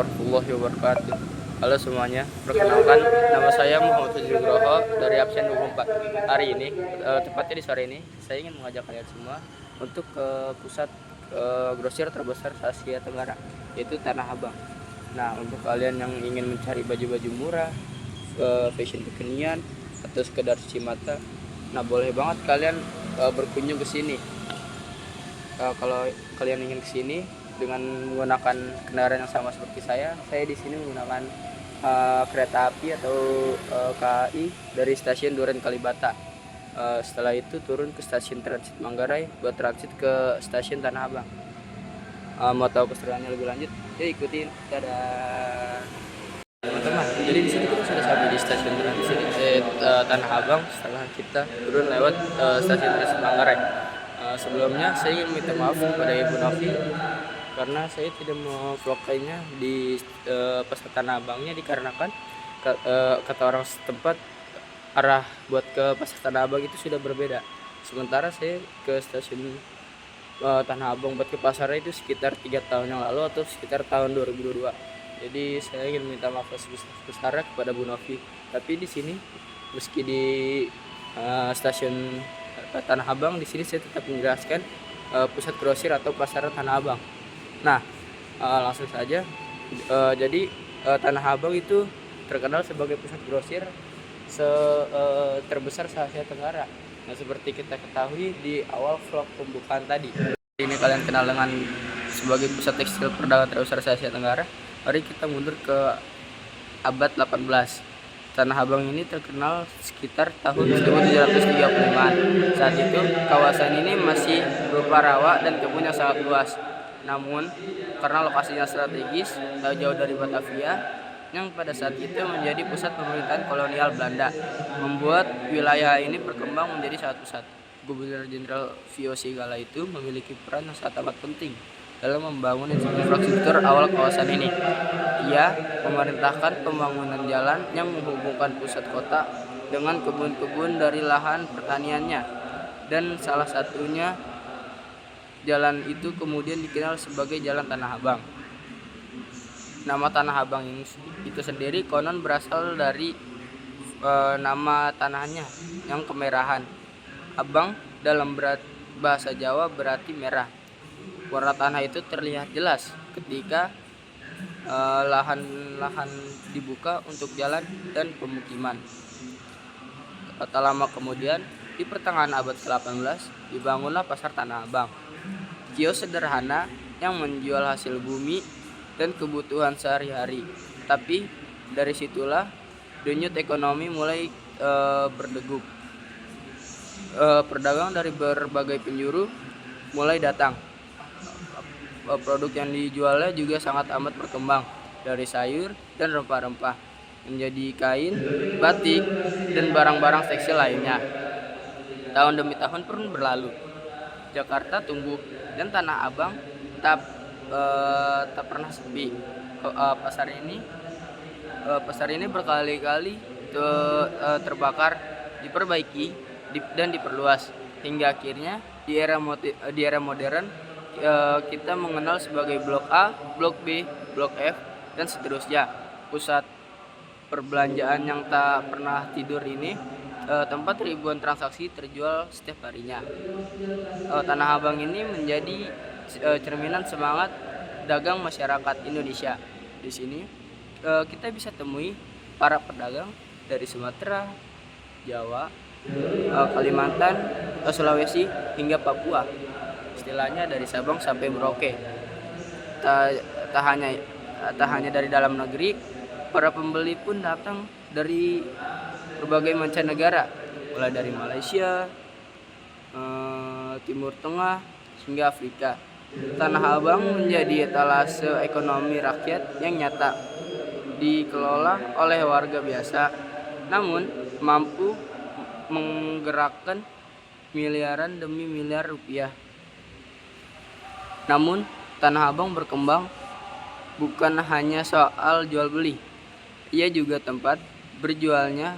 warahmatullahi wabarakatuh. Halo semuanya, perkenalkan nama saya Muhammad Fajri Nugroho dari absen 24. Hari ini, tepatnya di sore ini, saya ingin mengajak kalian semua untuk ke pusat grosir terbesar se-Asia Tenggara, yaitu Tanah Abang. Nah, untuk kalian yang ingin mencari baju-baju murah, fashion kekinian, atau sekedar cuci mata, nah boleh banget kalian berkunjung ke sini. Kalau kalian ingin ke sini dengan menggunakan kendaraan yang sama seperti saya di sini menggunakan kereta api atau KAI dari stasiun Duren Kalibata. Setelah itu turun ke stasiun transit Manggarai buat transit ke stasiun Tanah Abang. Mau tahu keseruannya lebih lanjut? Yuk ikutin. Dadah. Teman-teman, jadi di sini kita sudah sampai di stasiun transit Tanah Abang setelah kita turun lewat stasiun transit Manggarai. Sebelumnya saya ingin minta maaf kepada Ibu Novi karena saya tidak mau vlog lainnya di pasar Tanah Abangnya dikarenakan kata orang setempat arah buat ke pasar Tanah Abang itu sudah berbeda. Sementara saya ke stasiun Tanah Abang buat ke pasarnya itu sekitar 3 tahun yang lalu atau sekitar tahun 2022. Jadi saya ingin minta maaf sebesar-besarnya kepada Bu Novi. Tapi di sini meski di stasiun Tanah Abang, di sini saya tetap menjelaskan pusat grosir atau pasar Tanah Abang. Nah, langsung saja. Jadi Tanah Abang itu terkenal sebagai pusat grosir terbesar se-Asia Tenggara. Nah, seperti kita ketahui di awal vlog pembukaan tadi. Ini kalian kenal dengan sebagai pusat tekstil perdagangan terbesar se-Asia Tenggara. Mari kita mundur ke abad 18. Tanah Abang ini terkenal sekitar tahun 1735. Saat itu kawasan ini masih berupa rawa dan kebun yang sangat luas. Namun karena lokasinya strategis, tak jauh dari Batavia, yang pada saat itu menjadi pusat pemerintahan kolonial Belanda, membuat wilayah ini berkembang menjadi sangat pesat. Gubernur Jenderal VOC Gala itu memiliki peran yang sangat amat penting dalam membangun infrastruktur awal kawasan ini. Ia memerintahkan pembangunan jalan yang menghubungkan pusat kota dengan kebun-kebun dari lahan pertaniannya, dan salah satunya jalan itu kemudian dikenal sebagai Jalan Tanah Abang. Nama Tanah Abang itu sendiri konon berasal dari nama tanahnya yang kemerahan. Abang dalam bahasa Jawa berarti merah. Warna tanah itu terlihat jelas ketika lahan-lahan dibuka untuk jalan dan pemukiman. Tak lama kemudian, di pertengahan abad ke-18, dibangunlah pasar Tanah Abang. Kios sederhana yang menjual hasil bumi dan kebutuhan sehari-hari. Tapi dari situlah denyut ekonomi mulai berdegup. Pedagang dari berbagai penjuru mulai datang. Produk yang dijualnya juga sangat amat berkembang, dari sayur dan rempah-rempah menjadi kain, batik, dan barang-barang tekstil lainnya. Tahun demi tahun pun berlalu, Jakarta tumbuh dan Tanah Abang tak pernah sepi. Pasar ini berkali-kali terbakar, diperbaiki dan diperluas hingga akhirnya di era modern kita mengenal sebagai Blok A, Blok B, Blok F, dan seterusnya. Pusat perbelanjaan yang tak pernah tidur ini tempat ribuan transaksi terjual setiap harinya. Tanah Abang ini menjadi cerminan semangat dagang masyarakat Indonesia. Di sini kita bisa temui para pedagang dari Sumatera, Jawa, Kalimantan, Sulawesi, hingga Papua. Istilahnya dari Sabang sampai Merauke. Tak hanya dari dalam negeri, para pembeli pun datang dari berbagai mancanegara, mulai dari Malaysia, Timur Tengah, hingga Afrika. Tanah Abang menjadi etalase ekonomi rakyat yang nyata, dikelola oleh warga biasa, namun mampu menggerakkan miliaran demi miliar rupiah. Namun, Tanah Abang berkembang bukan hanya soal jual beli, ia juga tempat berjualnya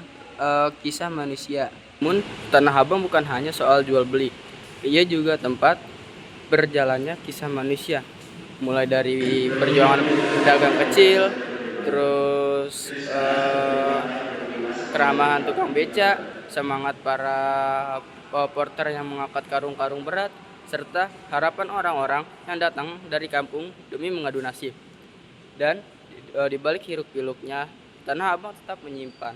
kisah manusia. Namun, Tanah Abang bukan hanya soal jual beli, ia juga tempat berjalannya kisah manusia. mulai dari perjuangan pedagang kecil, terus keramahan tukang beca, semangat para porter yang mengangkat karung-karung berat, serta harapan orang-orang yang datang dari kampung demi mengadu nasib. Dan di balik hiruk-pikuknya, Tanah Abang tetap menyimpan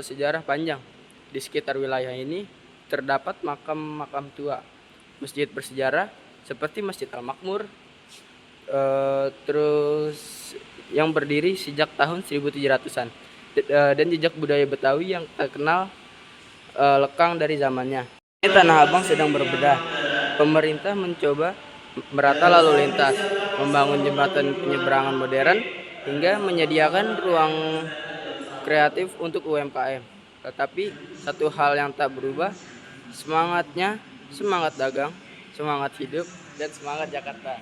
sejarah panjang. Di sekitar wilayah ini terdapat makam-makam tua, masjid bersejarah seperti Masjid Al-Makmur, terus yang berdiri sejak tahun 1700-an, dan jejak budaya Betawi yang terkenal lekang dari zamannya. Ini Tanah Abang sedang berbenah. Pemerintah mencoba merata lalu lintas, membangun jembatan penyeberangan modern, hingga menyediakan ruang kreatif untuk UMKM. Tetapi satu hal yang tak berubah, semangatnya, semangat dagang, semangat hidup, dan semangat Jakarta.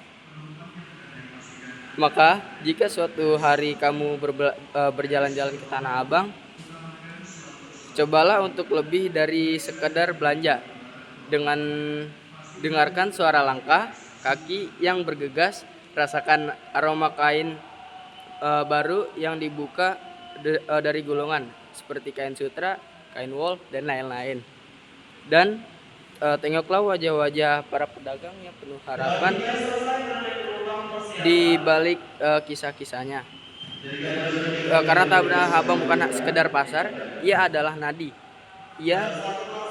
Maka jika suatu hari kamu berjalan-jalan ke Tanah Abang, cobalah untuk lebih dari sekedar belanja. Dengan dengarkan suara langkah kaki yang bergegas, rasakan aroma kain baru yang dibuka dari gulungan seperti kain sutra, kain wol, dan lain-lain. Dan tengoklah wajah-wajah para pedagang yang penuh harapan di balik kisah-kisahnya. Karena Tanah Abang bukan sekedar pasar, ia adalah nadi, ia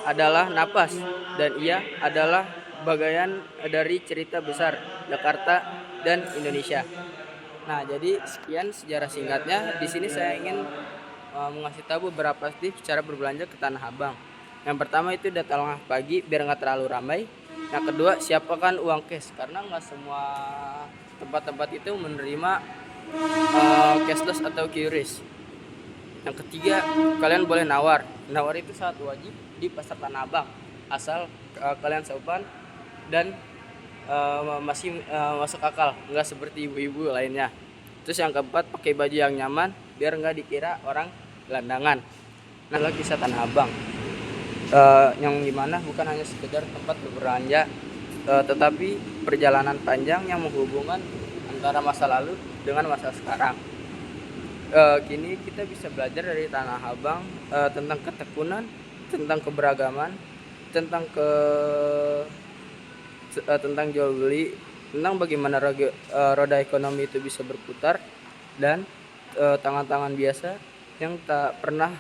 adalah napas, dan ia adalah bagian dari cerita besar Jakarta dan Indonesia. Nah, jadi sekian sejarah singkatnya. Di sini saya ingin mengasih tahu beberapa tips cara berbelanja ke Tanah Abang. Yang pertama itu datanglah pagi biar nggak terlalu ramai. Yang kedua, siapkan uang cash karena nggak semua tempat-tempat itu menerima cashless atau QRIS. Yang ketiga, kalian boleh nawar. Nawar itu sangat wajib di pasar Tanah Abang, asal kalian sopan dan masih masuk akal, nggak seperti ibu-ibu lainnya. Terus yang keempat, pakai baju yang nyaman biar nggak dikira orang gelandangan. Nah, lagi kisah Tanah Abang, yang dimana bukan hanya sekedar tempat berbelanja, tetapi perjalanan panjang yang menghubungkan antara masa lalu dengan masa sekarang. Kini kita bisa belajar dari Tanah Abang tentang ketekunan, tentang keberagaman, tentang tentang jual beli, tentang bagaimana roda ekonomi itu bisa berputar, dan tangan-tangan biasa yang tak pernah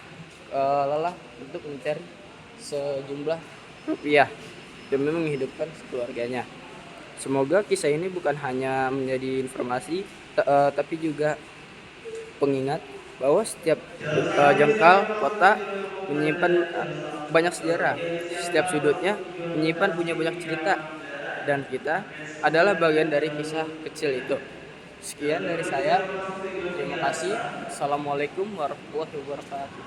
lelah untuk mencari sejumlah rupiah demi menghidupkan keluarganya. Semoga kisah ini bukan hanya menjadi informasi, tapi juga pengingat bahwa setiap jengkal kota menyimpan banyak sejarah, setiap sudutnya punya banyak cerita, dan kita adalah bagian dari kisah kecil itu. Sekian dari saya, terima kasih. Assalamualaikum warahmatullahi wabarakatuh.